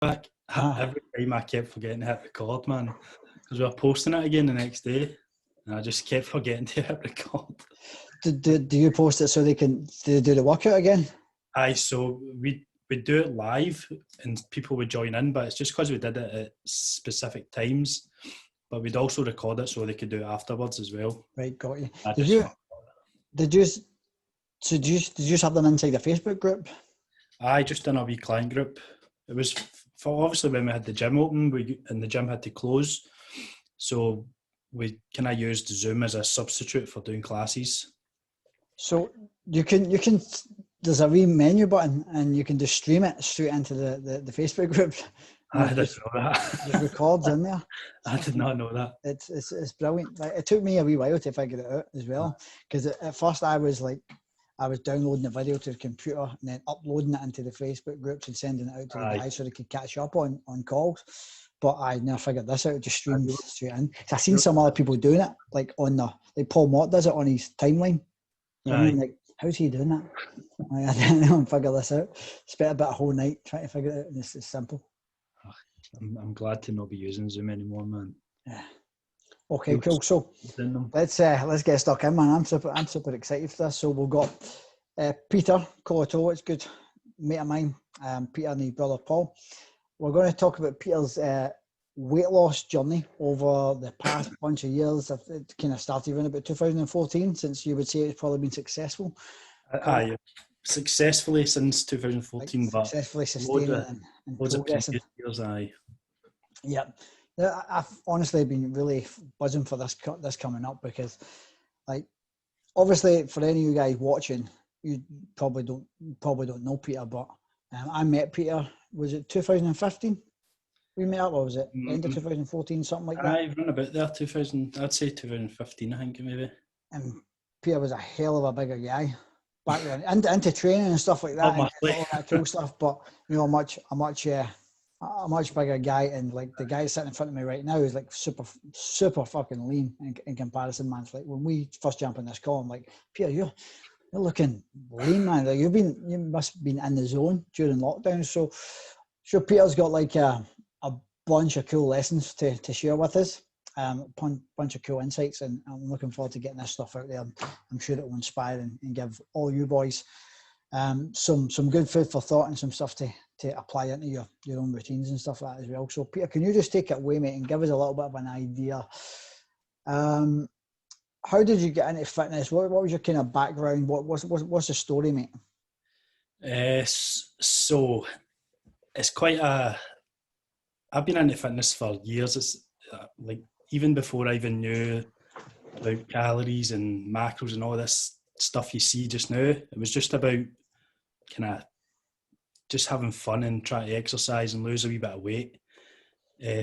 back. Every time I kept forgetting to hit record, man, because we were posting it again the next day, and I just kept forgetting to hit record. Do you post it so they can do the workout again? Aye, so we do it live, and people would join in, but it's just because we did it at specific times. But we'd also record it so they could do it afterwards as well. Right, got you. Did you have them inside the Facebook group? I just done a wee client group. It was for obviously when we had the gym open, and the gym had to close, so we kind of used Zoom as a substitute for doing classes. So you can. There's a wee menu button, and you can just stream it straight into the Facebook group. I didn't know that. There's records in there. I did not know that. It's brilliant. Like, it took me a wee while to figure it out as well, because at first I was downloading the video to the computer and then uploading it into the Facebook groups and sending it out to the guys so they could catch up on calls. But I never figured this out. It just streamed straight in. So I seen some other people doing it, like like Paul Mott does it on his timeline. You know what I mean? Like, how's he doing that? I didn't know and figure this out. Spent about a whole night trying to figure it out, and it's simple. I'm glad to not be using Zoom anymore, man. Yeah. Okay, cool. So let's get stuck in, man. I'm super excited for this. So we've got Peter Colato, it's good mate of mine. Peter and his brother Paul. We're going to talk about Peter's weight loss journey over the past bunch of years. It kind of started around about 2014, since you would say it's probably been successful. Successfully since 2014, but successfully sustained it and loads of previous years. Yeah. I've honestly been really buzzing for this coming up, because, like, obviously for any of you guys watching, you probably don't know Peter, but I met Peter. Was it 2015? We met up, or was it end of 2014, something like that? I've run about there. I'd say 2015. I think maybe. And Peter was a hell of a bigger guy back then, into training and stuff like that, and all that cool stuff. But you know, a much bigger guy, and like the guy sitting in front of me right now is like super fucking lean in comparison, man. It's like when we first jump in this call, I'm like, Peter, you're looking lean, man. Like you must have been in the zone during lockdown. So sure, Peter's got like a bunch of cool lessons to share with us, bunch of cool insights, and I'm looking forward to getting this stuff out there. I'm sure it will inspire and give all you boys some good food for thought and some stuff to apply into your own routines and stuff like that as well. So Peter, can you just take it away, mate, and give us a little bit of an idea? How did you get into fitness? What was your kind of background? What's the story, mate? So it's quite I've been into fitness for years. It's like even before I even knew about calories and macros and all this stuff you see just now. It was just about kind of just having fun and trying to exercise and lose a wee bit of weight.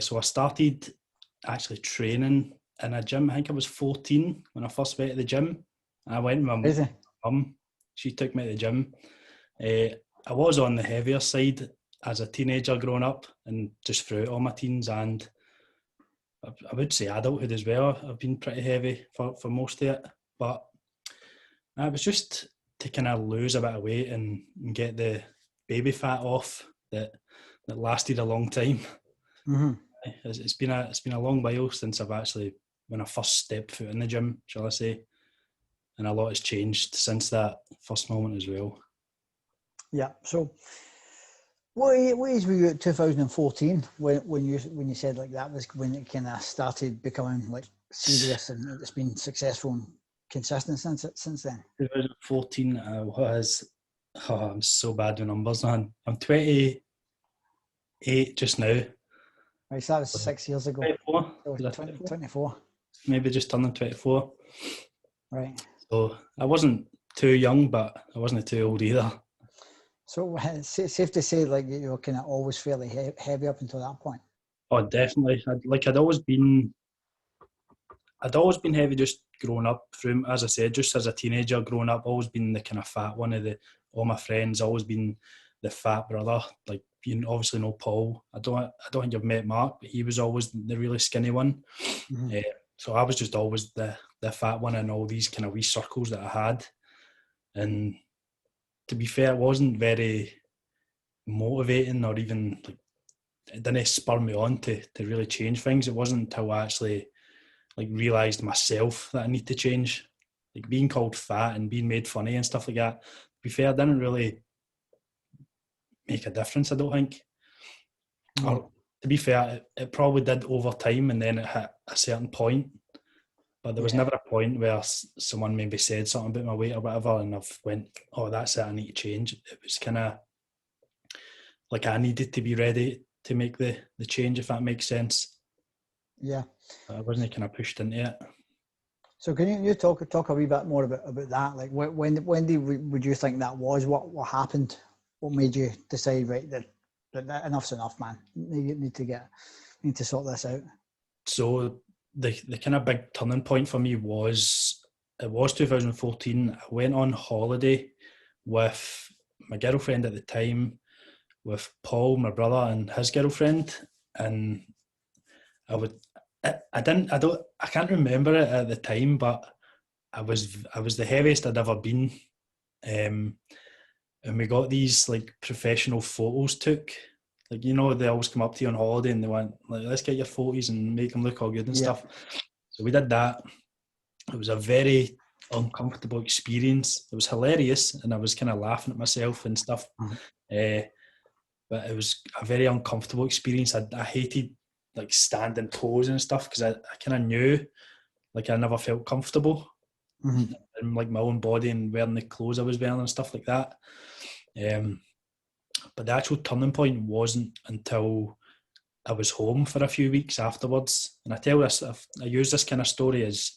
So I started actually training in a gym. I think I was 14 when I first went to the gym. I went with my mum. She took me to the gym. I was on the heavier side as a teenager growing up, and just throughout all my teens, and I would say adulthood as well. I've been pretty heavy for most of it. But it was just to kind of lose a bit of weight and get the baby fat off that lasted a long time. Mm-hmm. It's been a long while since when I first stepped foot in the gym, shall I say, and a lot has changed since that first moment as well. Yeah. So, what age were you at 2014 when you said like that was when it kind of started becoming like serious, and it's been successful and consistent since then? 2014, I was. I'm so bad with numbers, man. I'm 28 just now. Right, so that was 6 years ago. 24? 24. Maybe just turning 24. Right. So I wasn't too young, but I wasn't too old either. So it's safe to say, like, you were kind of always fairly heavy up until that point. Oh, definitely. I'd always been heavy just growing up. From, as I said, just as a teenager growing up, always been the kind of fat one of all my friends. Always been the fat brother. Like, you obviously know Paul. I don't think you've met Mark, but he was always the really skinny one. Mm-hmm. So I was just always the fat one in all these kind of wee circles that I had. And to be fair, it wasn't very motivating or even like it didn't spur me on to really change things. It wasn't until I actually like realised myself that I need to change. Like being called fat and being made funny and stuff like that, to be fair, didn't really make a difference, I don't think. Or, to be fair, it probably did over time, and then it hit a certain point. But there was never a point where someone maybe said something about my weight or whatever, and I've went, oh, that's it, I need to change. It was kind of like I needed to be ready to make the change, if that makes sense. Yeah. I wasn't kind of pushed into it. So can you talk a wee bit more about that? Like when would you think that was? What happened? What made you decide, right, that enough's enough, man? You need to sort this out. So the kind of big turning point for me was 2014. I went on holiday with my girlfriend at the time, with Paul, my brother, and his girlfriend, and I can't remember it at the time, but I was the heaviest I'd ever been, and we got these like professional photos took. Like, you know, they always come up to you on holiday and they want, like, let's get your photos and make them look all good and stuff. So we did that. It was a very uncomfortable experience. It was hilarious, and I was kind of laughing at myself and stuff. But it was a very uncomfortable experience. I hated like standing pose and stuff, because I kind of knew like I never felt comfortable in like my own body and wearing the clothes I was wearing and stuff like that. But the actual turning point wasn't until I was home for a few weeks afterwards. And I use this kind of story as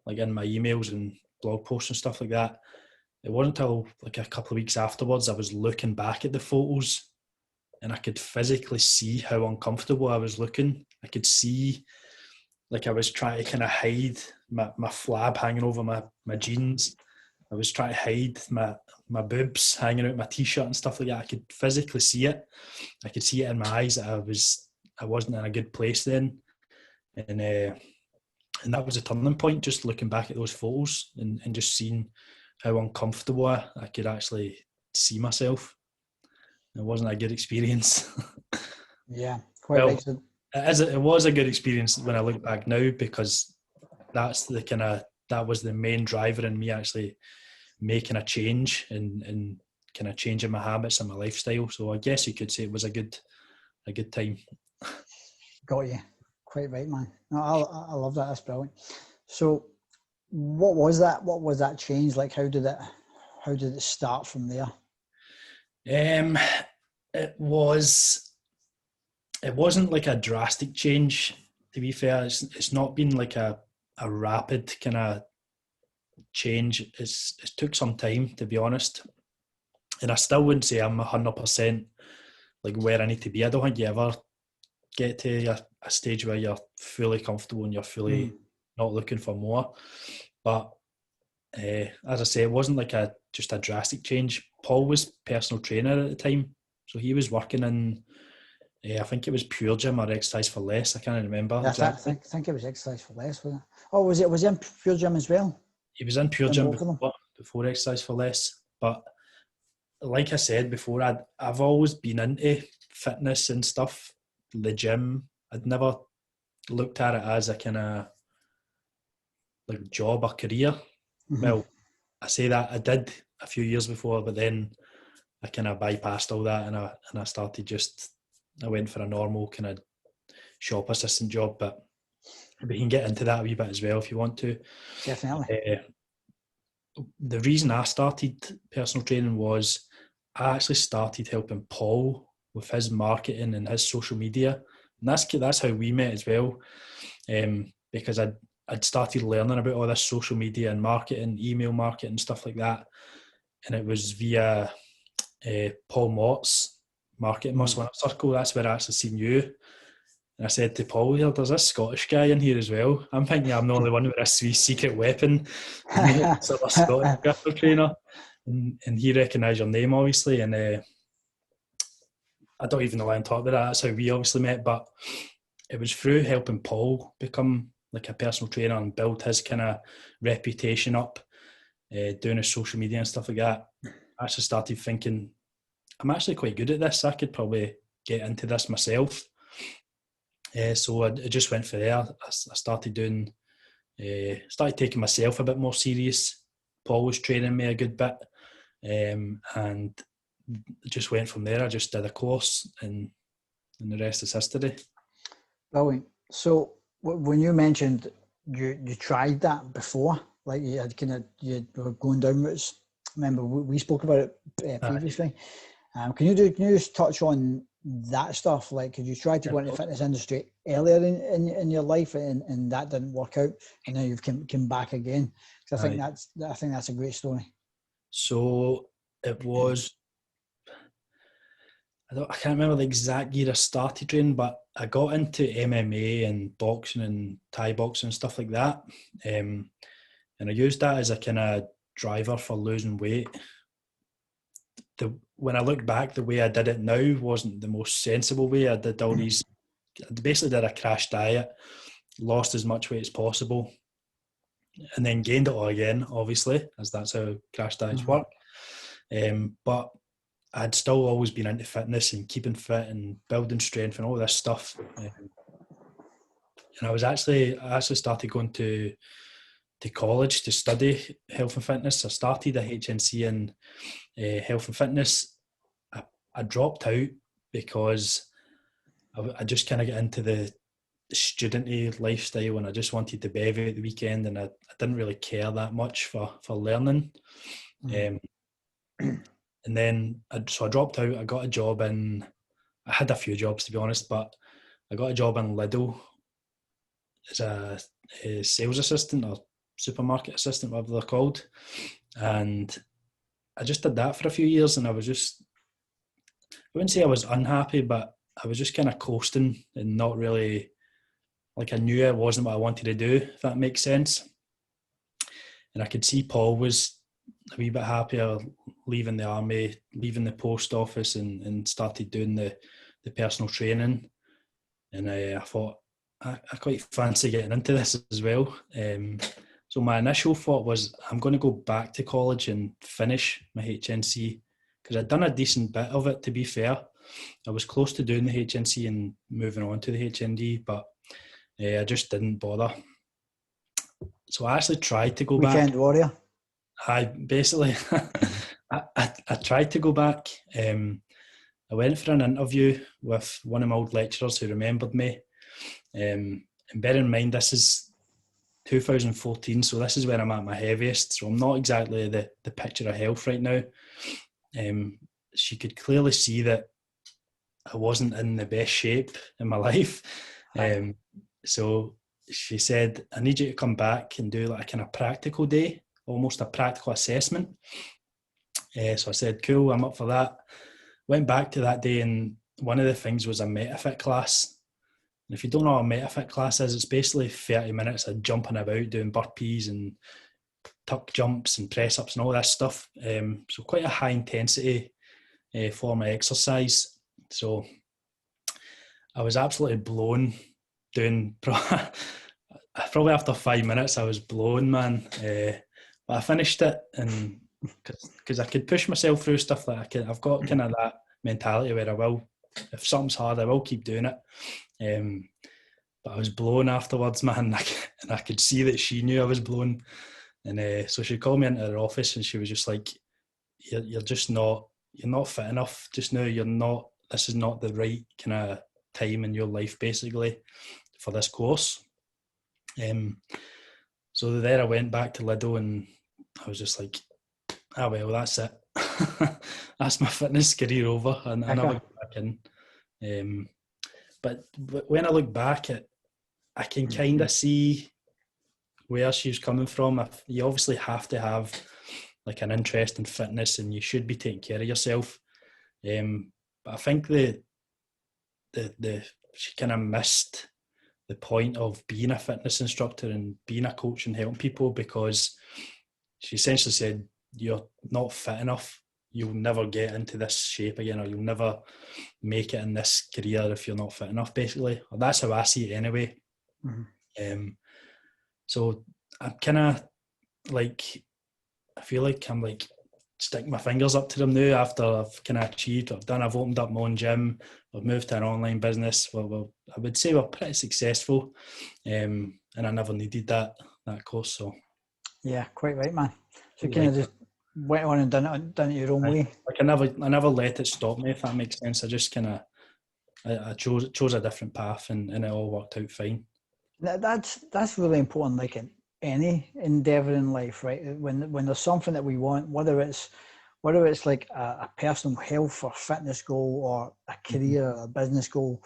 like in my emails and blog posts and stuff like that. It wasn't until like a couple of weeks afterwards I was looking back at the photos, and I could physically see how uncomfortable I was looking. I could see like I was trying to kind of hide my flab hanging over my jeans. I was trying to hide my boobs hanging out my t-shirt and stuff like that. I could physically see it. I could see it in my eyes that I wasn't in a good place then. And that was a turning point, just looking back at those photos and just seeing how uncomfortable I could actually see myself. It wasn't a good experience. Yeah, quite right. It was a good experience when I look back now, because that was the main driver in me actually making a change and kind of changing my habits and my lifestyle. So I guess you could say it was a good time. Got you. Quite right, man. No, I love that. That's brilliant. So what was that change like? How did it start from there? It wasn't like a drastic change, to be fair. It's not been like a rapid kind of change. It took some time, to be honest, and I still wouldn't say I'm 100% like where I need to be. I don't think you ever get to a stage where you're fully comfortable and you're fully not looking for more. But as I say, it wasn't like just a drastic change. Paul was personal trainer at the time, so he was working in I think it was Pure Gym or Exercise for Less. I can't remember. Yeah, exactly. I think it was Exercise for Less, wasn't it? Oh, was it in Pure Gym as well? He was in Pure Gym before Exercise for Less. But like I said before, I've always been into fitness and stuff, the gym. I'd never looked at it as a kind of like job or career. Well, I say that I did a few years before, but then I kind of bypassed all that and I started I went for a normal kind of shop assistant job, but we can get into that a wee bit as well if you want to. Definitely. The reason I started personal training was I actually started helping Paul with his marketing and his social media, and that's how we met as well. Because I'd started learning about all this social media and marketing, email marketing, stuff like that, and it was via Paul Mott's Marketing Muscle Inner Circle. That's where I actually seen you. And I said to Paul, here, there's this Scottish guy in here as well. I'm thinking I'm the only one with this wee secret weapon. Sort of Scottish personal trainer. And he recognised your name, obviously. And I don't even know why I'm talking about that. That's how we obviously met. But it was through helping Paul become like a personal trainer and build his kind of reputation up, doing his social media and stuff like that. I actually started thinking, I'm actually quite good at this. I could probably get into this myself. So I just went for there. I started doing, started taking myself a bit more serious. Paul was training me a good bit, and just went from there. I just did a course, and the rest is history. Brilliant. So when you mentioned you tried that before, like you had you were going downwards. Remember we spoke about it previously. Can you just touch on that stuff? Like, could you try to go into the fitness industry earlier in your life, and that didn't work out, and now you've come back again? Because I think that's a great story. So it was. I can't remember the exact year I started training, but I got into MMA and boxing and Thai boxing and stuff like that. And I used that as a kind of driver for losing weight. When I look back, the way I did it now wasn't the most sensible way. I did all these, I basically did a crash diet, lost as much weight as possible, and then gained it all again, obviously, as that's how crash diets work. But I'd still always been into fitness and keeping fit and building strength and all this stuff. And I actually started going to college to study health and fitness. I started a HNC in health and fitness. I dropped out because I just kind of get into the studenty lifestyle, and I just wanted to bevy at the weekend, and I didn't really care that much for learning. And then, so I dropped out. I got a job I had a few jobs to be honest, but I got a job in Lidl as a sales assistant or supermarket assistant, whatever they're called. And I just did that for a few years, and I wouldn't say I was unhappy, but I was just kind of coasting and not really, like, I knew it wasn't what I wanted to do, if that makes sense. And I could see Paul was a wee bit happier leaving the army, leaving the post office, and started doing the personal training. And I thought, I quite fancy getting into this as well. So my initial thought was, I'm going to go back to college and finish my HNC, because I'd done a decent bit of it, to be fair. I was close to doing the HNC and moving on to the HND, but I just didn't bother. So I actually tried to go back. Weekend warrior. I basically, I tried to go back. I went for an interview with one of my old lecturers who remembered me. And bear in mind, this is 2014, so this is when I'm at my heaviest. So I'm not exactly the picture of health right now. She could clearly see that I wasn't in the best shape in my life. So she said, I need you to come back and do like a kind of practical day, almost a practical assessment. So I said, cool, I'm up for that. Went back to that day, and one of the things was a MetaFit class. And if you don't know what a MetaFit class is, it's basically 30 minutes of jumping about, doing burpees and tuck jumps and press ups and all that stuff. So quite a high intensity form of exercise. So I was absolutely blown doing, probably after 5 minutes, I was blown, man. But I finished it, and because I could push myself through stuff like I've got kind of that mentality where I will, if something's hard, I will keep doing it. But I was blown afterwards, man, and I could see that she knew I was blown. And so she called me into her office, and she was just like, you're just not, you're not fit enough just now. This is not the right kind of time in your life, basically, for this course. So there I went back to Lidl, and I was just like, well, that's it. That's my fitness career over, and I never got back in. But when I look back, I can kind of see where she was coming from. You obviously have to have like an interest in fitness, and you should be taking care of yourself. But I think she kind of missed the point of being a fitness instructor and being a coach and helping people, because she essentially said, you're not fit enough. You'll never get into this shape again, or you'll never make it in this career if you're not fit enough, basically. Or that's how I see it anyway. So I'm kind of like, I feel like I'm like stick my fingers up to them now after I've kind of achieved what I've done. I've opened up my own gym. I've moved to an online business. Well, I would say we're pretty successful, and I never needed that course. So yeah, quite right, man. So you kind of just went on and done it your own way. Like I never let it stop me, if that makes sense. I just kind of I chose a different path, and it all worked out fine. That's really important. Like in any endeavor in life, right? When there's something that we want, whether it's like a personal health or fitness goal, or a career or a business goal,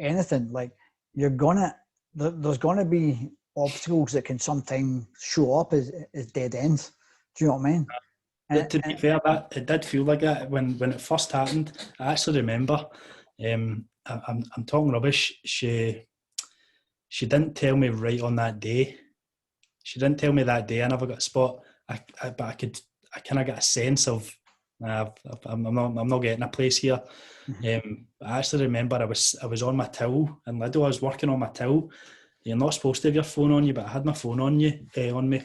anything, like there's gonna be obstacles that can sometimes show up as dead ends. Do you know what I mean? To be fair, that it did feel like that when it first happened. I actually remember. I'm talking rubbish. She didn't tell me right on that day. She didn't tell me that day. I never got a spot. But I kind of got a sense of. I'm not getting a place here. I actually remember I was on my till in Lido. I was working on my till. You're not supposed to have your phone on you, but I had my phone on me,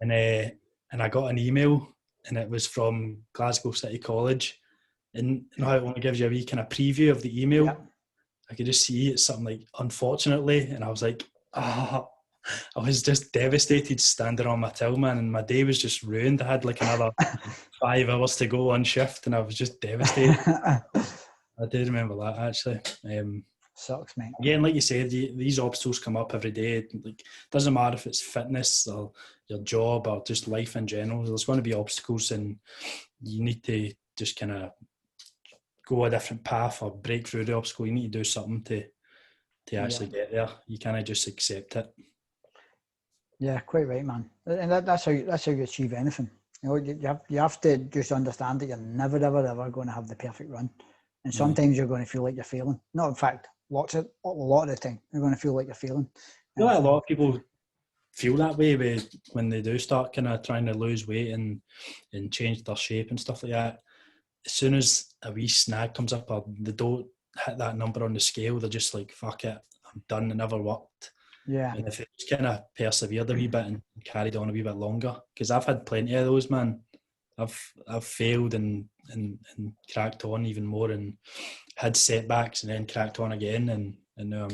and I got an email, and it was from Glasgow City College, and you know how it only gives you a wee kind of preview of the email. Yeah. I could just see it's something like unfortunately, and I was like, I was just devastated standing on my till, man, and my day was just ruined. I had like another 5 hours to go on shift, and I was just devastated. I do remember that actually. Sucks, mate. Again, like you said, these obstacles come up every day. Like, doesn't matter if it's fitness or your job or just life in general. There's going to be obstacles, and you need to just kind of go a different path or break through the obstacle. You need to do something to actually get there. You can't just accept it. Yeah, quite right, man. And that's how you achieve anything. You know, you have to just understand that you're never ever going to have the perfect run, and sometimes you're going to feel like you're failing. No, in fact, a lot of the time you're going to feel like you're failing. I feel like a lot of people feel that way when they do start kind of trying to lose weight and change their shape and stuff like that. As soon as a wee snag comes up or they don't hit that number on the scale, they're just like, fuck it, I'm done, it never worked. Yeah. And if it just kind of persevered a wee bit and carried on a wee bit longer, because I've had plenty of those, man. I've failed and cracked on even more, and had setbacks and then cracked on again, and now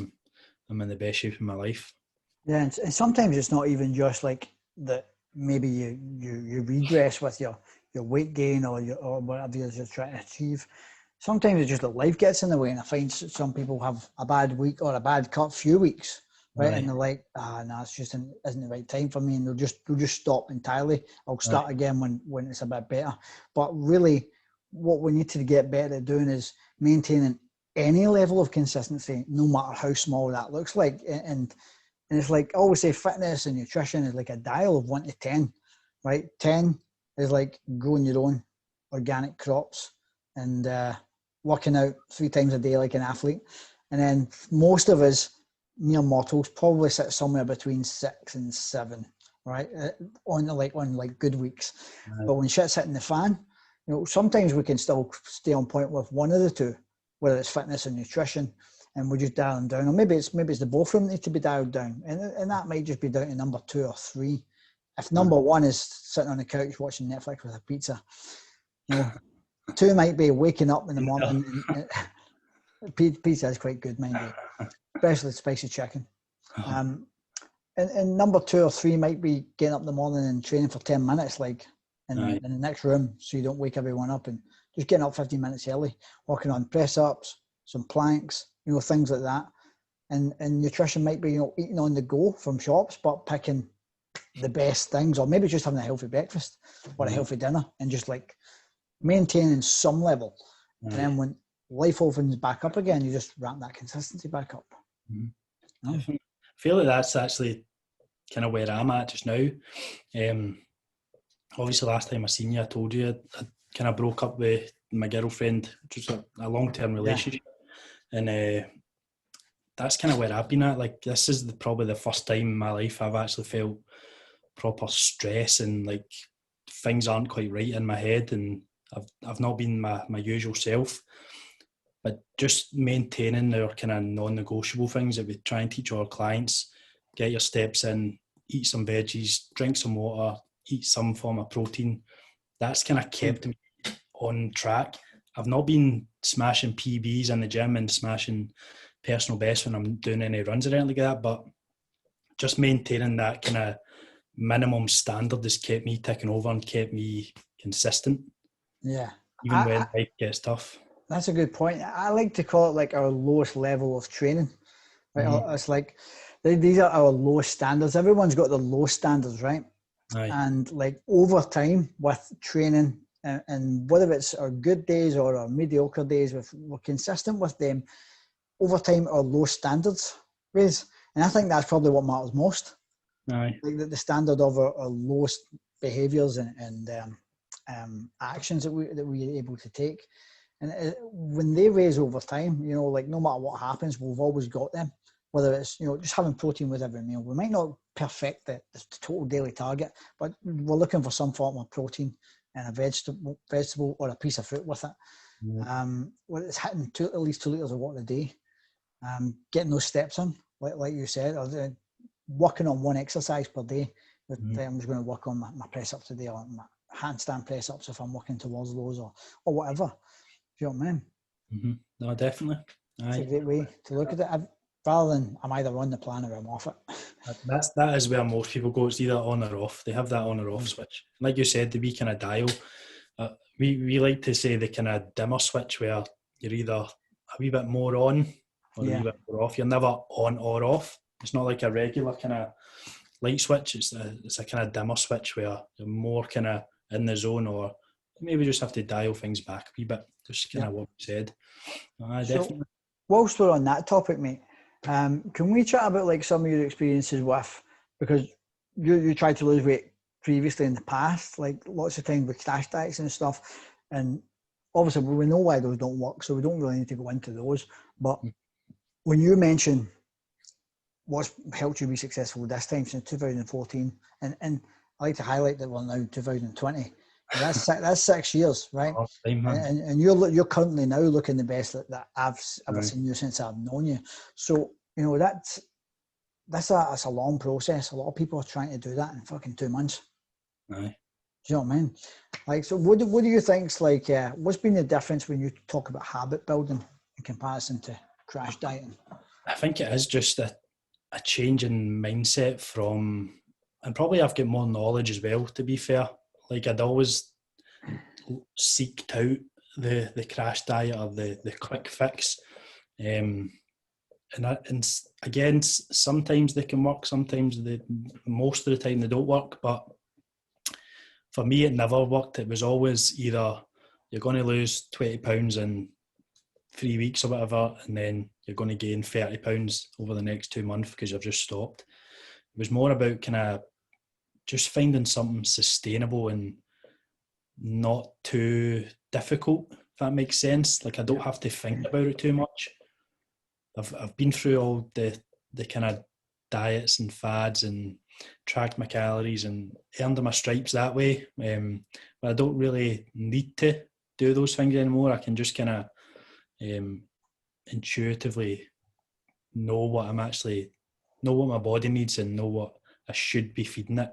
I'm in the best shape of my life. Yeah, and sometimes it's not even just like that. Maybe you regress with your weight gain or whatever you're trying to achieve. Sometimes it's just that life gets in the way, and I find some people have a bad week or a bad few weeks, right? And they're like, no, it's just isn't the right time for me, and they'll just stop entirely. I'll start again when it's a bit better. But really, what we need to get better at doing is maintaining any level of consistency, no matter how small that looks like. And it's like I always say, fitness and nutrition is like a dial of 1 to 10, right? 10 is like growing your own organic crops and working out 3 times a day like an athlete. And then most of us, mere mortals, probably sit somewhere between 6 and 7, right? On good weeks. Right. But when shit's hitting the fan, you know, sometimes we can still stay on point with one of the two, whether it's fitness and nutrition, and we just dial them down. Or maybe it's the both of them need to be dialed down. And that might just be down to number 2 or 3. If number 1 is sitting on the couch watching Netflix with a pizza, you know, 2 might be waking up in the morning. Pizza is quite good, mind you, especially spicy chicken. And number 2 or 3 might be getting up in the morning and training for 10 minutes, like in the next room, so you don't wake everyone up, and just getting up 15 minutes early, working on press ups, some planks, you know, things like that. And nutrition might be, you know, eating on the go from shops, but picking the best things, or maybe just having a healthy breakfast or a healthy dinner, and just like maintaining some level. And then when life opens back up again, you just ramp that consistency back up. I feel like that's actually kind of where I'm at just now. Obviously, last time I seen you, I told you I kind of broke up with my girlfriend, which was a long-term relationship. And that's kind of where I've been at. Like, this is probably the first time in my life I've actually felt proper stress, and like things aren't quite right in my head, and I've not been my usual self. But just maintaining our kind of non-negotiable things that we try and teach our clients: get your steps in, eat some veggies, drink some water, eat some form of protein, that's kind of kept me on track. I've not been smashing PBs in the gym and smashing personal best when I'm doing any runs or anything like that, but just maintaining that kind of minimum standard has kept me ticking over and kept me consistent. Yeah. Even when life gets tough. That's a good point. I like to call it like our lowest level of training. Right? Mm-hmm. It's like these are our lowest standards. Everyone's got their low standards, right? Aye. And like over time with training, and whether it's our good days or our mediocre days, we're consistent with them. Over time, our low standards raise, and I think that's probably what matters most. Aye. Like the standard of our lowest behaviours and actions that we're able to take. And when they raise over time, you know, like no matter what happens, we've always got them. Whether it's, you know, just having protein with every meal. We might not perfect the total daily target, but we're looking for some form of protein and a vegetable or a piece of fruit with it. Yeah. Well, it's hitting at least 2 litres of water a day. Getting those steps in, like you said, or working on one exercise per day. I'm just going to work on my press ups today, or my handstand press ups if I'm working towards those, or whatever. Do you know what I mean? Mm-hmm. No, definitely. It's a great way to look at it, rather than I'm either on the plan or I'm off it. That is where most people go. It's either on or off. They have that on or off switch. Like you said, the wee kind of dial. We like to say the kind of dimmer switch, where you're either a wee bit more on or a wee bit more off. You're never on or off. It's not like a regular kind of light switch. It's a kind of dimmer switch where you're more kind of in the zone, or maybe just have to dial things back a wee bit. Just kind of what we said. Definitely. Whilst we're on that topic, mate, can we chat about like some of your experiences with, because you tried to lose weight previously in the past, like lots of times with crash diets and stuff, and obviously we know why those don't work, so we don't really need to go into those. But when you mention what's helped you be successful this time since 2014, and I like to highlight that we're now 2020. That's 6 years, right? Oh, and you're currently now looking the best that I've ever seen you since I've known you. So you know that's a long process. A lot of people are trying to do that in fucking 2 months. Aye. Do you know what I mean? Like, so what do you think's like? What's been the difference when you talk about habit building in comparison to crash dieting? I think it is just a change in mindset from, and probably I've got more knowledge as well, to be fair. Like I'd always seeked out the crash diet or the quick fix. And again, sometimes they can work, sometimes most of the time they don't work, but for me it never worked. It was always either you're going to lose 20 pounds in 3 weeks or whatever, and then you're going to gain 30 pounds over the next 2 months because you've just stopped. It was more about kind of just finding something sustainable and not too difficult, if that makes sense. Like I don't have to think about it too much. I've been through all the kind of diets and fads and tracked my calories and earned my stripes that way. But I don't really need to do those things anymore. I can just kind of intuitively know what my body needs and know what I should be feeding it.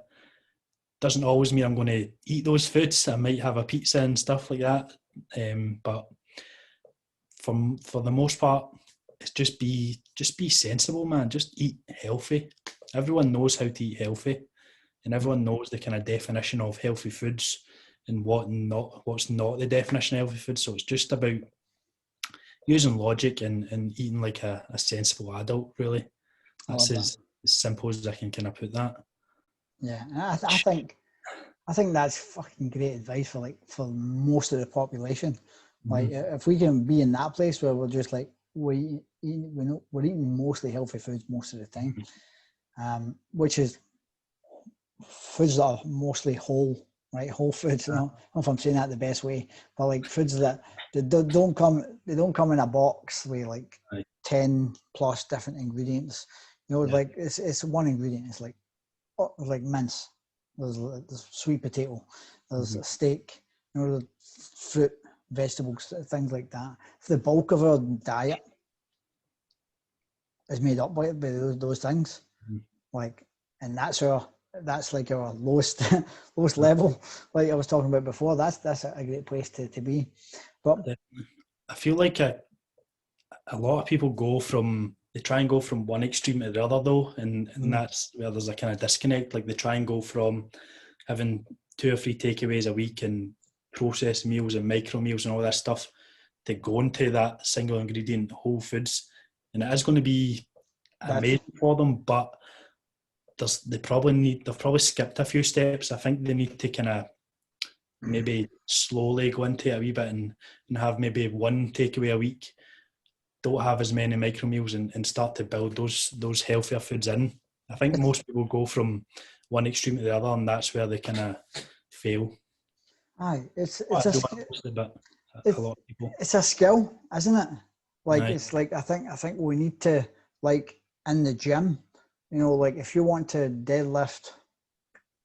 Doesn't always mean I'm going to eat those foods. I might have a pizza and stuff like that. But for the most part, it's just be sensible, man. Just eat healthy. Everyone knows how to eat healthy, and everyone knows the kind of definition of healthy foods and what's not the definition of healthy foods. So it's just about using logic and eating like a sensible adult, really. That's as simple as I can kind of put that. Yeah, I think that's fucking great advice for most of the population. Like if we can be in that place where we're just like we're eating mostly healthy foods most of the time, which is foods that are mostly whole, right? Whole foods. I don't know if I'm saying that the best way, but like foods that they don't come in a box with like 10 plus different ingredients. You know, like it's one ingredient. It's like mince. There's sweet potato. There's a steak. You know, fruit, vegetables, things like that. The bulk of our diet is made up by those things. Like, and that's our that's like our lowest lowest level, like I was talking about before. That's a great place to be. But I feel like a lot of people they try and go from one extreme to the other though, and that's where there's a kind of disconnect. Like they try and go from having 2 or 3 takeaways a week and processed meals and micro meals and all that stuff to go into that single ingredient whole foods, and it is going to be amazing for them, but they've probably skipped a few steps. I think they need to kind of maybe slowly go into it a wee bit and have maybe 1 takeaway a week, don't have as many micro meals, and start to build those healthier foods in. I think most people go from one extreme to the other, and that's where they kind of fail. Aye, it's a lot of people. It's a skill, isn't it? Like Aye. it's like I think we need to, like in the gym, you know, like if you want to deadlift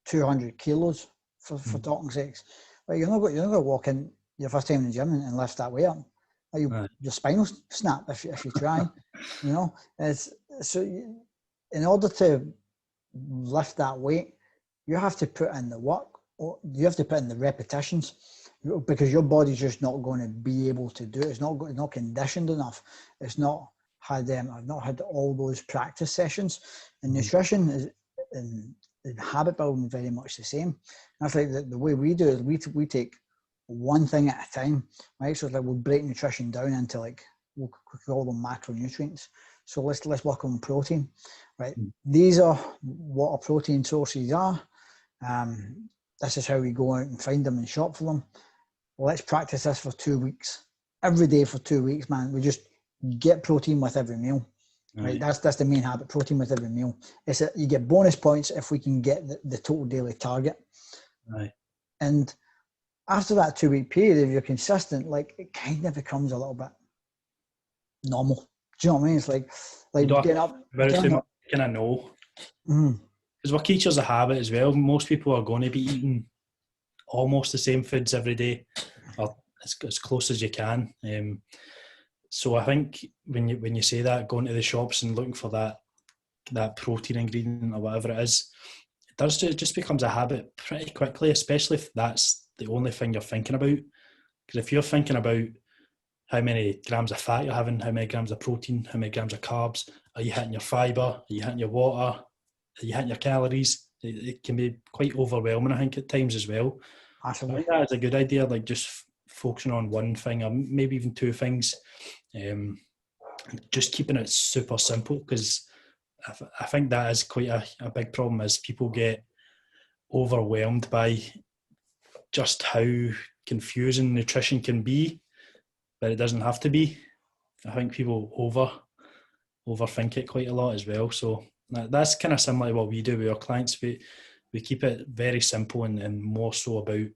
200 kilos for talking sakes, like you're not going to walk in your first time in the gym and lift that weight up. Like your spine will snap if you try. You know, in order to lift that weight, you have to put in the work, or you have to put in the repetitions, because your body's just not going to be able to do it. It's not conditioned enough. It's not had I've not had all those practice sessions. And nutrition is and habit building very much the same. That's like the way we do it. We take one thing at a time, right? So it's like we'll break nutrition down into like we'll call them macronutrients. So let's work on protein, right? These are what our protein sources are. This is how we go out and find them and shop for them. Let's practice this for 2 weeks. Every day for 2 weeks, man. We just get protein with every meal. Right? That's the main habit, protein with every meal. You get bonus points if we can get the total daily target. Right. And after that 2 week period, if you're consistent, like it kind of becomes a little bit normal. Do you know what I mean? It's like getting up. Very too much kind of know. Because we're creatures of habit as well. Most people are going to be eating almost the same foods every day, or as close as you can. So I think when you say that, going to the shops and looking for that protein ingredient or whatever it is, it just becomes a habit pretty quickly, especially if that's the only thing you're thinking about. Because if you're thinking about how many grams of fat you're having, how many grams of protein, how many grams of carbs, are you hitting your fibre, are you hitting your water, are you hitting your calories, it can be quite overwhelming, I think, at times as well. Absolutely. I think that is a good idea, like just focusing on one thing or maybe even 2 things, just keeping it super simple, because I think that is quite a big problem, is people get overwhelmed by just how confusing nutrition can be, but it doesn't have to be. I think people overthink it quite a lot as well. So that's kind of similar to what we do with our clients. We keep it very simple and more so about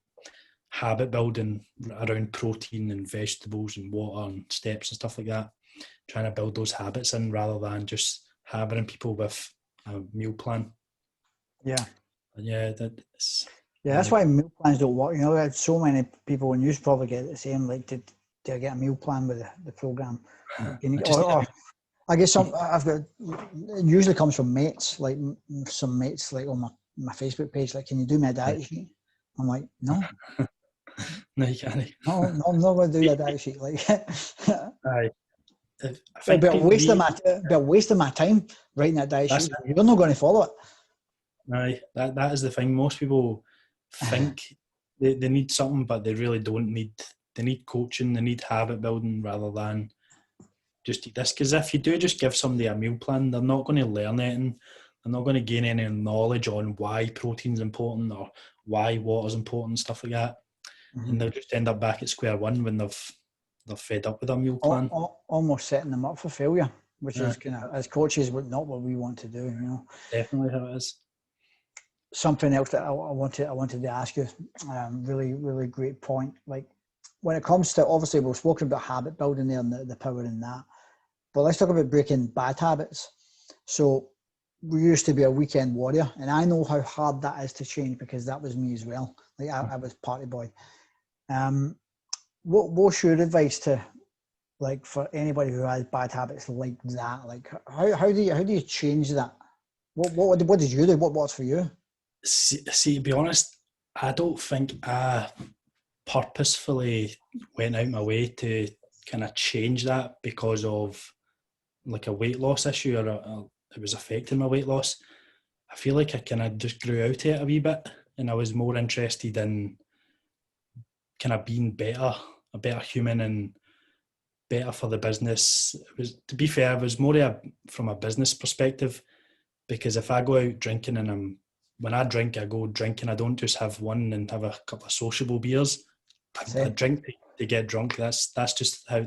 habit building around protein and vegetables and water and steps and stuff like that. Trying to build those habits in rather than just hammering people with a meal plan. Yeah. Yeah, that's why meal plans don't work. You know, there's so many people, and you probably get the same, like to get a meal plan with the program. I guess I've got, it usually comes from mates, like some mates like on my Facebook page, like, can you do me a diet sheet? I'm like, no. No, you can't. No, I'm not going to do a diet sheet. Like, Aye. It'll be a waste of my time writing that diet sheet. You're not going to follow it. Aye, that is the thing. Most people think they need something, but they really don't need. They need coaching. They need habit building rather than just eat this. Because if you do just give somebody a meal plan, they're not going to learn anything. They're not going to gain any knowledge on why protein's important or why water's important, stuff like that. And they'll just end up back at square one when they're fed up with a meal plan. Almost setting them up for failure, which is kind of, as coaches, not what we want to do. You know, definitely how it is. Something else that I wanted to ask you, really, really great point. Like when it comes to, obviously we've spoken about habit building there and the power in that, but let's talk about breaking bad habits. So we used to be a weekend warrior, and I know how hard that is to change because that was me as well. Like I was party boy. What's your advice to, like, for anybody who has bad habits like that? Like how do you change that? What did you do? What works for you? See, to be honest, I don't think I purposefully went out my way to kind of change that because of like a weight loss issue, or it was affecting my weight loss. I feel like I kind of just grew out of it a wee bit, and I was more interested in kind of being better, a better human, and better for the business. It was, to be fair, it was more from a business perspective, because if I go out drinking and when I drink, I go drinking. I don't just have one and have a couple of sociable beers. I drink to get drunk. That's just how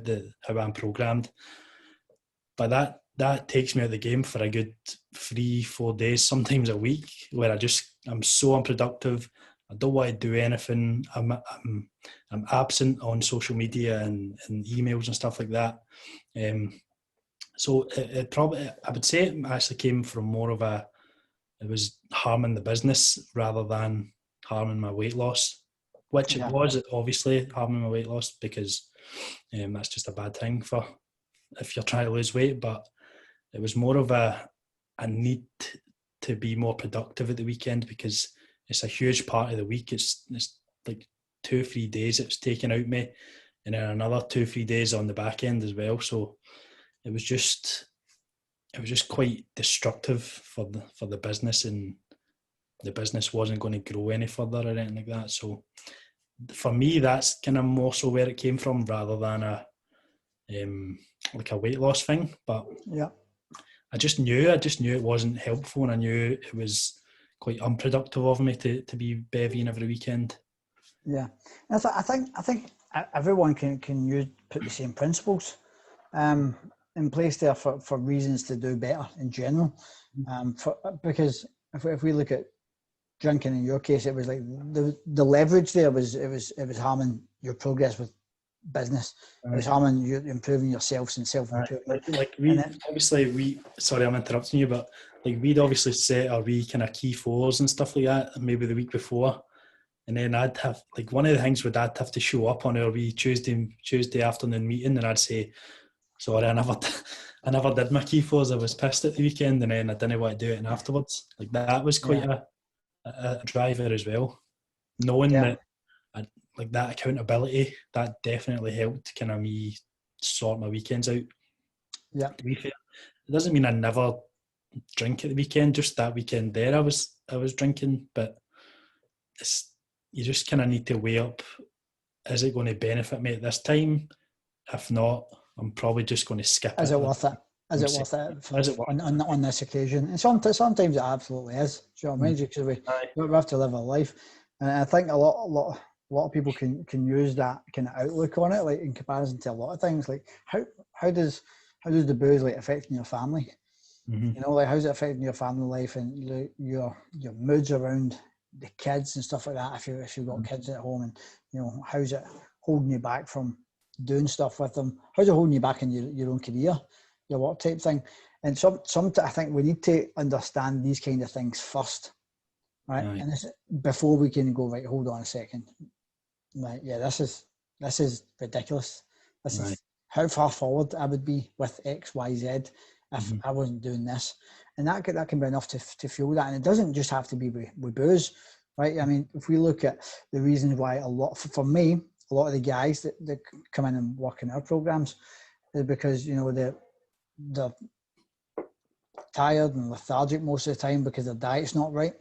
I'm programmed. But that takes me out of the game for a good 3-4 days, sometimes a week, where I'm so unproductive. I don't want to do anything. I'm absent on social media and emails and stuff like that. So it probably, I would say, it actually came from more of it was harming the business rather than harming my weight loss, which it was obviously harming my weight loss, because that's just a bad thing for if you're trying to lose weight. But it was more of a need to be more productive at the weekend, because it's a huge part of the week. It's like 2-3 days it's taken out me, and then another 2-3 days on the back end as well. So it was just quite destructive for the business, and the business wasn't going to grow any further or anything like that. So for me, that's kind of more so where it came from, rather than like a weight loss thing. But I just knew it wasn't helpful, and I knew it was quite unproductive of me to be bevying every weekend. Yeah, and I think everyone can put the same principles in place there for reasons to do better in general. Because if we look at drinking, in your case, it was like the leverage there was harming your progress with business. It was harming you, improving yourself and self-improvement. Sorry, I'm interrupting you, but like we'd obviously set our wee kind of key fours and stuff like that, maybe the week before. And then I'd have, like, one of the things would I'd have to show up on our wee Tuesday afternoon meeting, and I'd say, sorry, I never did my key fours. I was pissed at the weekend, and then I didn't want to do it afterwards. Like that was quite a driver as well. Knowing that, like that accountability, that definitely helped kind of me sort my weekends out. Yeah. To be fair, it doesn't mean I never drink at the weekend. Just that weekend there, I was drinking, but you just kind of need to weigh up: is it going to benefit me at this time? If not, I'm probably just going to skip it. Is it worth it? Is it worth it on this occasion? And sometimes it absolutely is. Do you know what I mean? Because we have to live a life, and I think a lot of people can use that kind of outlook on it, like in comparison to a lot of things. Like how does the booze like affecting your family? Mm-hmm. You know, like how's it affecting your family life and your moods around the kids and stuff like that? If you've got kids at home, and you know, how's it holding you back from doing stuff with them? How's it holding you back in your own career, your work type thing? And some I think we need to understand these kind of things first, right? And before we can go, right, hold on a second, right? Yeah, this is ridiculous. This is how far forward I would be with X, Y, Z if I wasn't doing this. And that can be enough to fuel that. And it doesn't just have to be with booze, right? I mean, if we look at the reasons why for me, a lot of the guys that come in and work in our programs is because, you know, they're tired and lethargic most of the time because their diet's not right,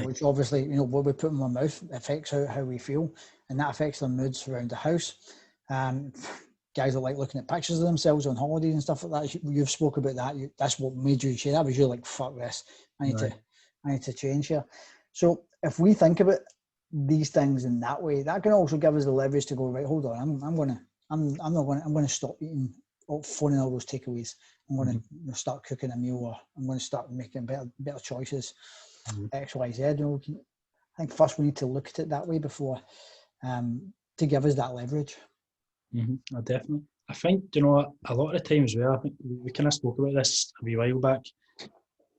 which obviously, you know, what we put in our mouth affects how we feel, and that affects their moods around the house. Guys that like looking at pictures of themselves on holidays and stuff like that. You've spoke about that. That's what made you change. That was you like, fuck this. I need to change here. So if we think about these things in that way, that can also give us the leverage to go, right, hold on, I'm going to stop eating, phoning all those takeaways. I'm going to start cooking a meal, or I'm going to start making better choices. X, Y, Z. You know, I think first we need to look at it that way before to give us that leverage. Definitely. I think, you know, a lot of the times where I think we kind of spoke about this a wee while back,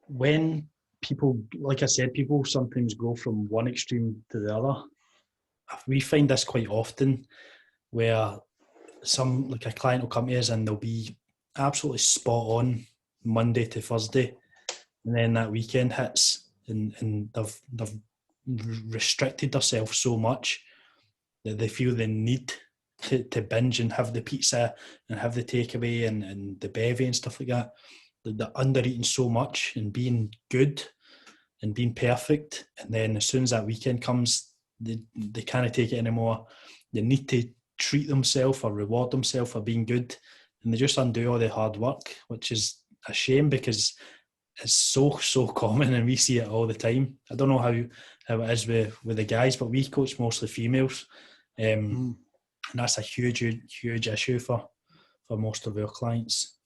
when people, like I said, people sometimes go from one extreme to the other. We find this quite often, where like a client will come to us and they'll be absolutely spot on Monday to Thursday, and then that weekend hits and they've restricted themselves so much that they feel the need to binge and have the pizza and have the takeaway and the bevy and stuff like that. They're under eating so much and being good and being perfect, and then as soon as that weekend comes, they can't take it anymore. They need to treat themselves or reward themselves for being good, and they just undo all the hard work, which is a shame because it's so common and we see it all the time. I don't know how it is with the guys, but we coach mostly females, and that's a huge issue for most of our clients.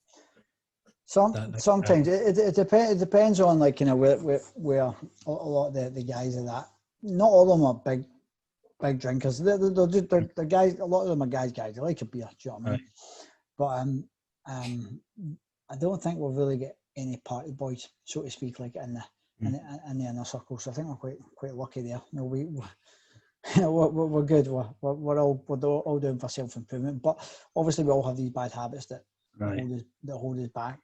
Sometimes it depends on, like, you know, where a lot of the guys are that. Not all of them are big drinkers. They're guys. A lot of them are guys. They like a beer. Do you know what I mean? But I don't think we'll really get any party boys, so to speak, like in the inner circle. So I think we're quite lucky there. You know, we're good. We're all doing for self improvement, but obviously we all have these bad habits that hold us back.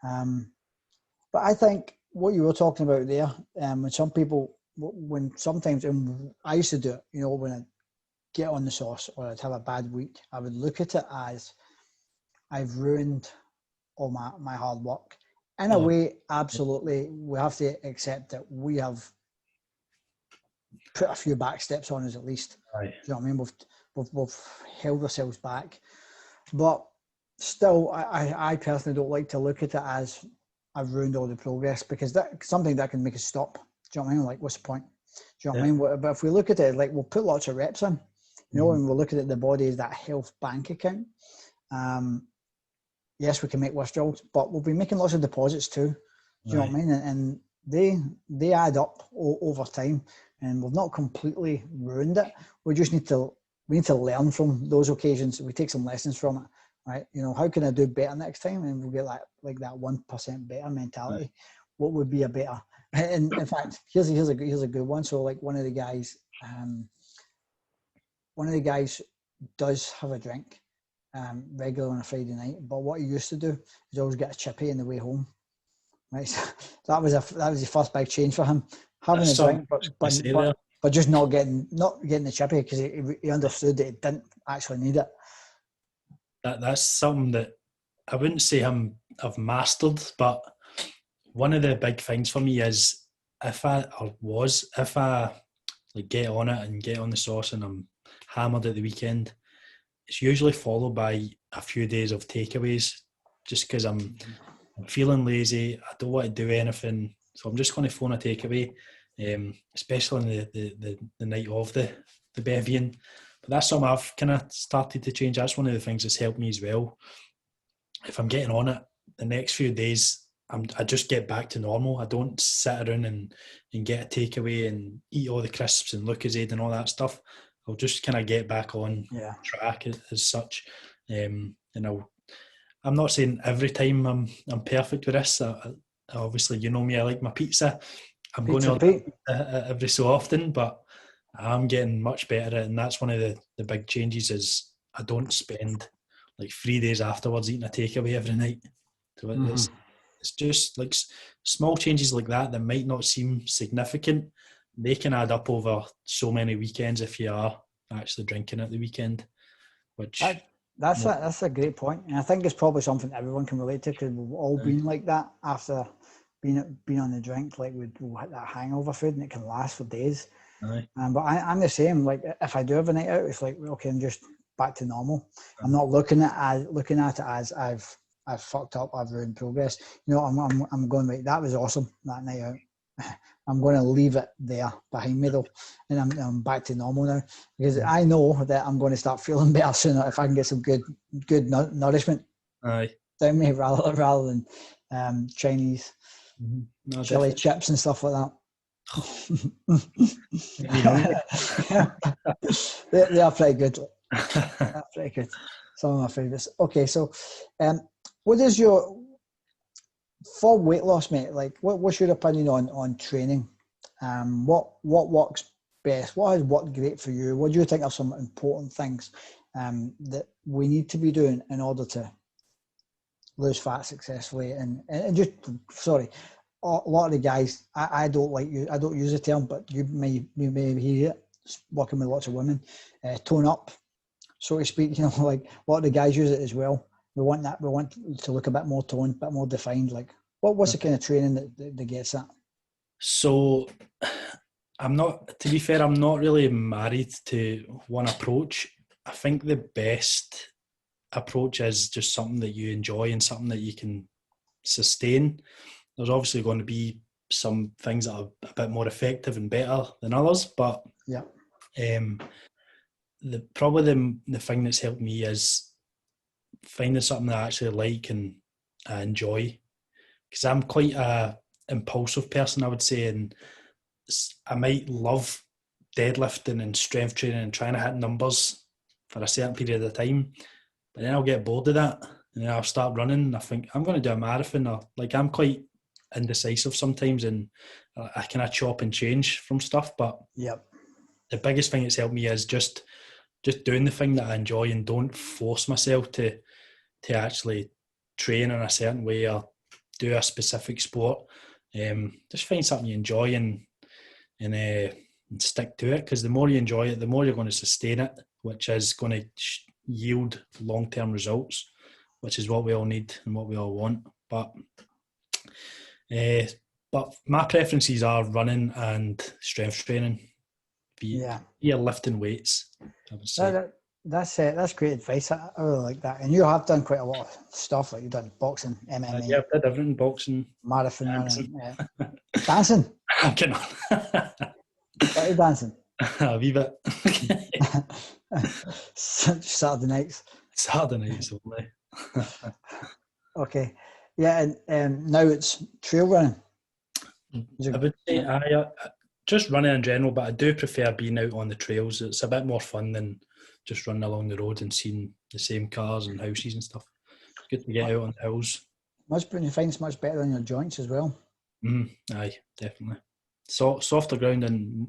But I think what you were talking about there, when some people, sometimes I used to do it, you know, when I get on the sauce or I'd have a bad week, I would look at it as I've ruined all my hard work. In a way, absolutely, we have to accept that we have put a few back steps on us at least. Right. Do you know what I mean? We've held ourselves back, but still, I personally don't like to look at it as I've ruined all the progress, because that's something that can make us stop. Do you know what I mean? Like, what's the point? Do you know what I mean? But if we look at it like, we'll put lots of reps in, you know, and we're looking at the body as that health bank account. Yes, we can make withdrawals, but we'll be making lots of deposits too. Do you know what I mean? And they add up over time, and we've not completely ruined it. We just need to learn from those occasions. We take some lessons from it, right? You know, how can I do better next time? And we'll get that 1% better mentality. Right. What would be a better? And in fact, here's a good one. So, like, one of the guys does have a drink regular on a Friday night, but what he used to do is always get a chippy on the way home. Right, so that was the first big change for him, having a drink, but just not getting the chippy, because he understood that he didn't actually need it. That's something that I wouldn't say I've mastered, but one of the big things for me is if I like get on it and get on the sauce and I'm hammered at the weekend, it's usually followed by a few days of takeaways, just because I'm feeling lazy. I don't want to do anything, so I'm just going to phone a takeaway, especially on the night of the bevying. But that's something I've kind of started to change. That's one of the things that's helped me as well. If I'm getting on it, the next few days, I just get back to normal. I don't sit around and get a takeaway and eat all the crisps and Lucozade and all that stuff. I'll just kind of get back on track as such. And I'm not saying every time I'm perfect with this. Obviously, you know me, I like my pizza. I'm going to order every so often, but I'm getting much better at it. And that's one of the big changes is I don't spend like 3 days afterwards eating a takeaway every night. So it's just like small changes like that might not seem significant. They can add up over so many weekends if you are actually drinking at the weekend. Which that's a great point, and I think it's probably something everyone can relate to, because we've all been like that after being on the drink. Like, we'll hit that hangover food, and it can last for days. But I'm the same. Like, if I do have a night out, it's like, okay, I'm just back to normal. I'm not looking at it as I've fucked up, I've ruined progress. You know, I'm going, right, that was awesome, that night out. I'm going to leave it there behind me though, and I'm back to normal now, because I know that I'm going to start feeling better sooner if I can get some good nourishment down me, rather than Chinese chili chips and stuff like that. They are pretty good. They're pretty good. Some of my favourites. Okay, so what is for weight loss, mate? Like, what's your opinion on training? What works best? What has worked great for you? What do you think are some important things that we need to be doing in order to lose fat successfully? And just, sorry, a lot of the guys, I don't use the term, but you may hear it, working with lots of women, tone up, so to speak, you know, like a lot of the guys use it as well. We want to look a bit more toned, a bit more defined. Like, what's the kind of training that gets that? So, to be fair, I'm not really married to one approach. I think the best approach is just something that you enjoy and something that you can sustain. There's obviously going to be some things that are a bit more effective and better than others, but yeah, the thing that's helped me is finding something that I actually like and I enjoy, because I'm quite a impulsive person, I would say, and I might love deadlifting and strength training and trying to hit numbers for a certain period of time, but then I'll get bored of that and then I'll start running and I think I'm going to do a marathon, or like I'm quite indecisive sometimes and I kind of chop and change from stuff. But the biggest thing that's helped me is just doing the thing that I enjoy and don't force myself to actually train in a certain way or do a specific sport. Just find something you enjoy and stick to it, because the more you enjoy it, the more you're going to sustain it, which is going to yield long-term results, which is what we all need and what we all want. But my preferences are running and strength training. You're lifting weights, I would say. That's great advice. I really like that. And you have done quite a lot of stuff, like you've done boxing, MMA. Yeah, I've done everything: boxing, marathon running, dancing. Come on. What are you dancing? A wee bit. Saturday nights. Saturday nights only. Okay. Yeah, and now it's trail running. I would say just running in general, but I do prefer being out on the trails. It's a bit more fun than just running along the road and seeing the same cars and houses and stuff. It's good to get out on the hills. You find it's much better on your joints as well. Aye, definitely. Softer ground and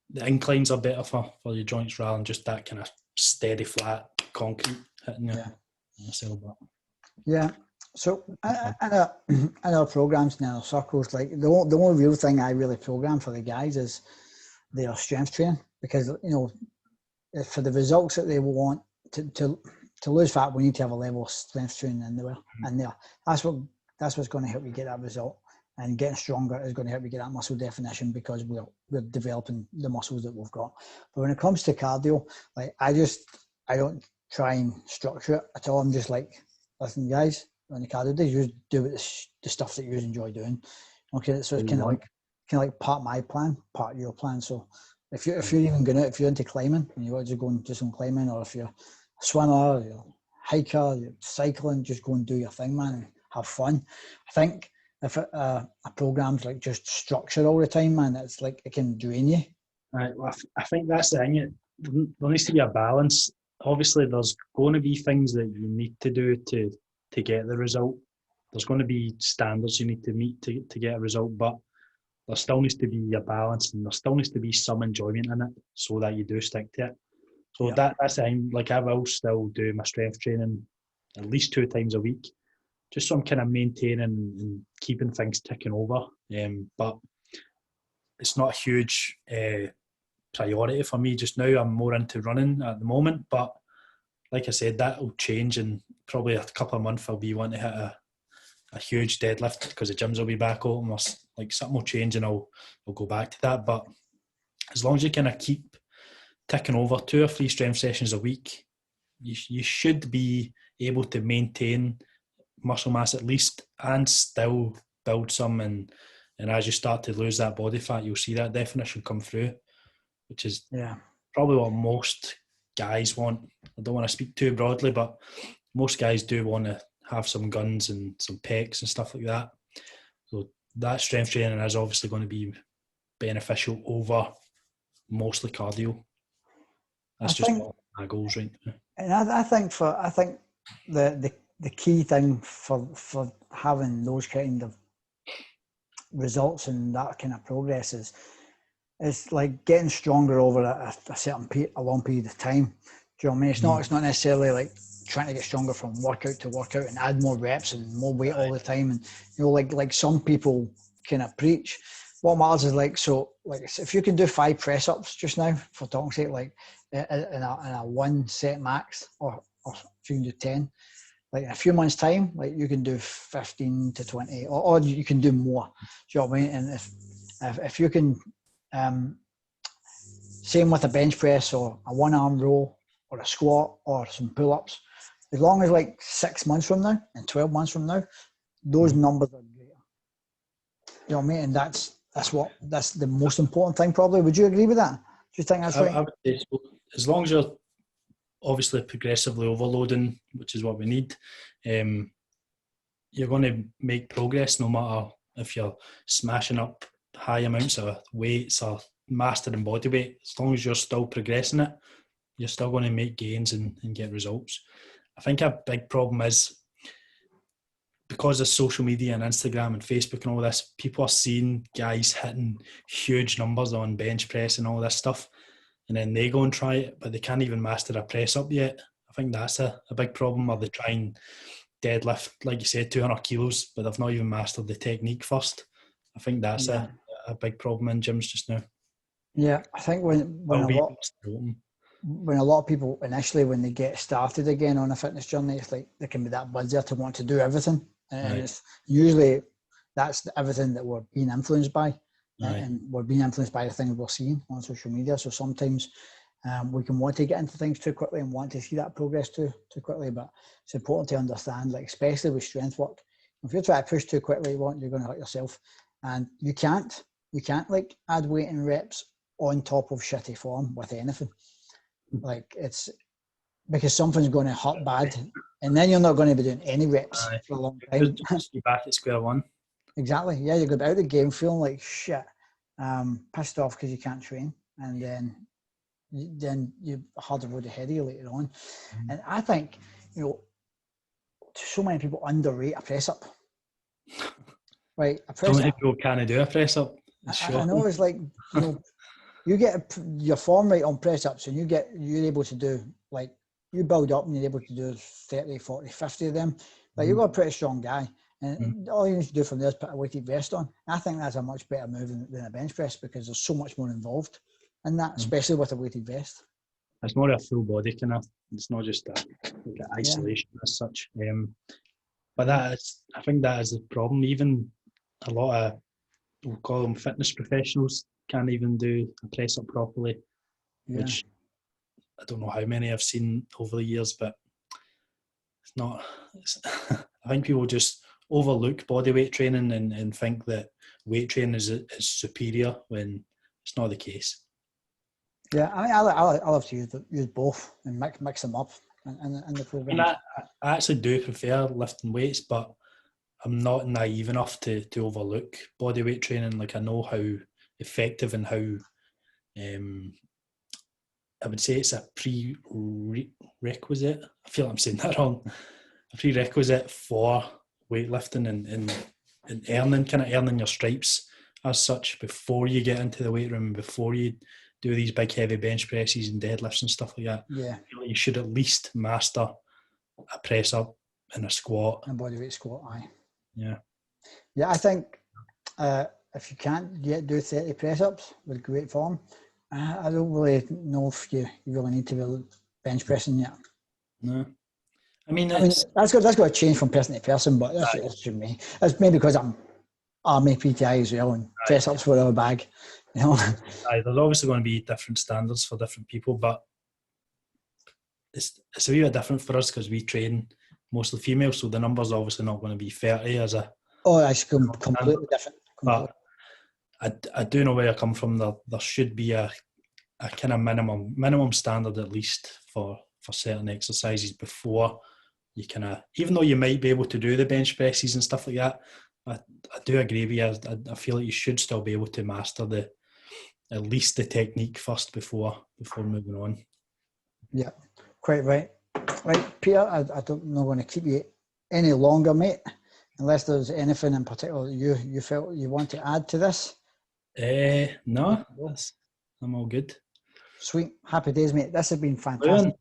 the inclines are better for your joints rather than just that kind of steady, flat concrete hitting yourself back. Yeah. So in our programs and our circles, like the only real thing I really program for the guys is their strength training, because for the results that they want to lose fat, we need to have a level of strength training in there. That's what's going to help you get that result. And getting stronger is going to help you get that muscle definition, because we're developing the muscles that we've got. But when it comes to cardio, like I don't try and structure it at all. I'm just like, listen, guys, on the cardio days, you do the stuff that you enjoy doing. Okay, so it's kind of like part my plan, part your plan. So if you're even going out, if you're into climbing and you want to go and do some climbing, or if you're a swimmer, you're a hiker, you're cycling, just go and do your thing, man, and have fun. I think if a program's like just structure all the time, man, it's like it can drain you. Right. Well, I think that's the thing. There needs to be a balance. Obviously, there's going to be things that you need to do to get the result. There's going to be standards you need to meet to get a result, but there still needs to be a balance, and there still needs to be some enjoyment in it so that you do stick to it. So that's the thing. Like, I will still do my strength training at least 2 times a week, just so I'm kind of maintaining and keeping things ticking over. But it's not a huge priority for me just now. I'm more into running at the moment, but like I said, that will change, and probably a couple of months I'll be wanting to hit a huge deadlift because the gyms will be back open, or like something will change and I'll go back to that. But as long as you kind of keep ticking over 2 or 3 strength sessions a week, you should be able to maintain muscle mass at least, and still build some, and as you start to lose that body fat, you'll see that definition come through, which is probably what most guys want. I don't want to speak too broadly, but most guys do want to have some guns and some pecs and stuff like that. So that strength training is obviously going to be beneficial over mostly cardio. That's just one of my goals right now. And I think the key thing for having those kind of results and that kind of progress is like getting stronger over a long period of time. Do you know what I mean? It's not necessarily like trying to get stronger from workout to workout and add more reps and more weight all the time. And like some people kind of preach. What matters is like, so like if you can do 5 press ups just now, for talking sake, like in a 1 set max, or if you can do 10, like in a few months' time, like you can do 15 to 20, or you can do more. Do you know what I mean? And if you can, same with a bench press or a 1 arm row or a squat or some pull ups, as long as like 6 months from now and 12 months from now, those numbers are greater. You know what I mean? And that's the most important thing, probably. Would you agree with that? Do you think that's right? I would say so. As long as you're obviously progressively overloading, which is what we need, you're going to make progress no matter if you're smashing up high amounts of weights or mastering body weight. As long as you're still progressing it, you're still going to make gains and get results. I think a big problem is because of social media and Instagram and Facebook and all this, people are seeing guys hitting huge numbers on bench press and all this stuff, and then they go and try it, but they can't even master a press up yet. I think that's a big problem, or they try and deadlift, like you said, 200 kilos, but they've not even mastered the technique first. I think that's a big problem in gyms just now. Yeah, I think when a lot of people initially, when they get started again on a fitness journey, it's like they can be that buzzer to want to do everything, and it's usually that's everything that we're being influenced by, and we're being influenced by the things we're seeing on social media. So sometimes we can want to get into things too quickly and want to see that progress too quickly, but it's important to understand, like especially with strength work, if you try to push too quickly, you're going to hurt yourself, and you can't like add weight and reps on top of shitty form with anything. Like it's because something's going to hurt bad, and then you're not going to be doing any reps for a long time. You're back at square one. Exactly. Yeah, you go out the game feeling like shit, pissed off because you can't train, and then you harder road ahead of you later on. And I think, so many people underrate a press up. Right, a press so many people can't do a press up. I know, it's like you get your form right on press ups, and you're able to do, like, you build up and you're able to do 30, 40, 50 of them. Like, you've got a pretty strong guy, and all you need to do from there is put a weighted vest on. I think that's a much better move than a bench press, because there's so much more involved in that, especially with a weighted vest. It's more a full body kind of. It's not just like an isolation as such. But I think that is the problem. Even a lot of, we'll call them fitness professionals, can't even do a press up properly, which I don't know how many I've seen over the years, but it's not. I think people just overlook body weight training and think that weight training is superior when it's not the case. Yeah, I mean, I love to use both and mix them up in the program. I actually do prefer lifting weights, but I'm not naive enough to overlook body weight training. Like, I know how effective and how I would say it's a prerequisite. I feel like I'm saying that wrong. A prerequisite for weightlifting and earning your stripes as such before you get into the weight room, before you do these big heavy bench presses and deadlifts and stuff like that. Yeah, I feel like you should at least master a press up and a squat. And body weight squat, aye. Yeah. Yeah, I think if you can't yet do 30 press ups with great form, I don't really know if you really need to be bench pressing yet. No. I mean that's got to change from person to person, but that's just me. It's maybe because I'm Army PTI as well, and press ups for our bag. There's obviously going to be different standards for different people, but it's a wee bit different for us because we train mostly females, so the number's obviously not going to be 30 as a... Oh, that's completely different. But I do know where I come from. There should be a kind of minimum standard at least for certain exercises before you kind of... Even though you might be able to do the bench presses and stuff like that, I do agree with you. I feel like you should still be able to master at least the technique first before moving on. Yeah, quite right. Right, Peter, I'm not going to keep you any longer, mate, unless there's anything in particular you felt you want to add to this. No, I'm all good. Sweet, happy days, mate. This has been fantastic.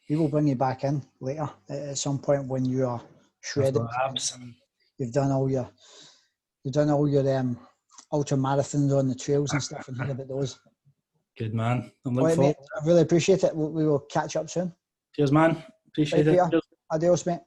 We will bring you back in later at some point when you are shredded. You've done all your you've done all your ultra marathons on the trails and stuff, and hear about those. Good man. I'm All looking right, forward. mate. I really appreciate it. We will catch up soon. Cheers, man. Appreciate Right, it. Peter. Adios, mate.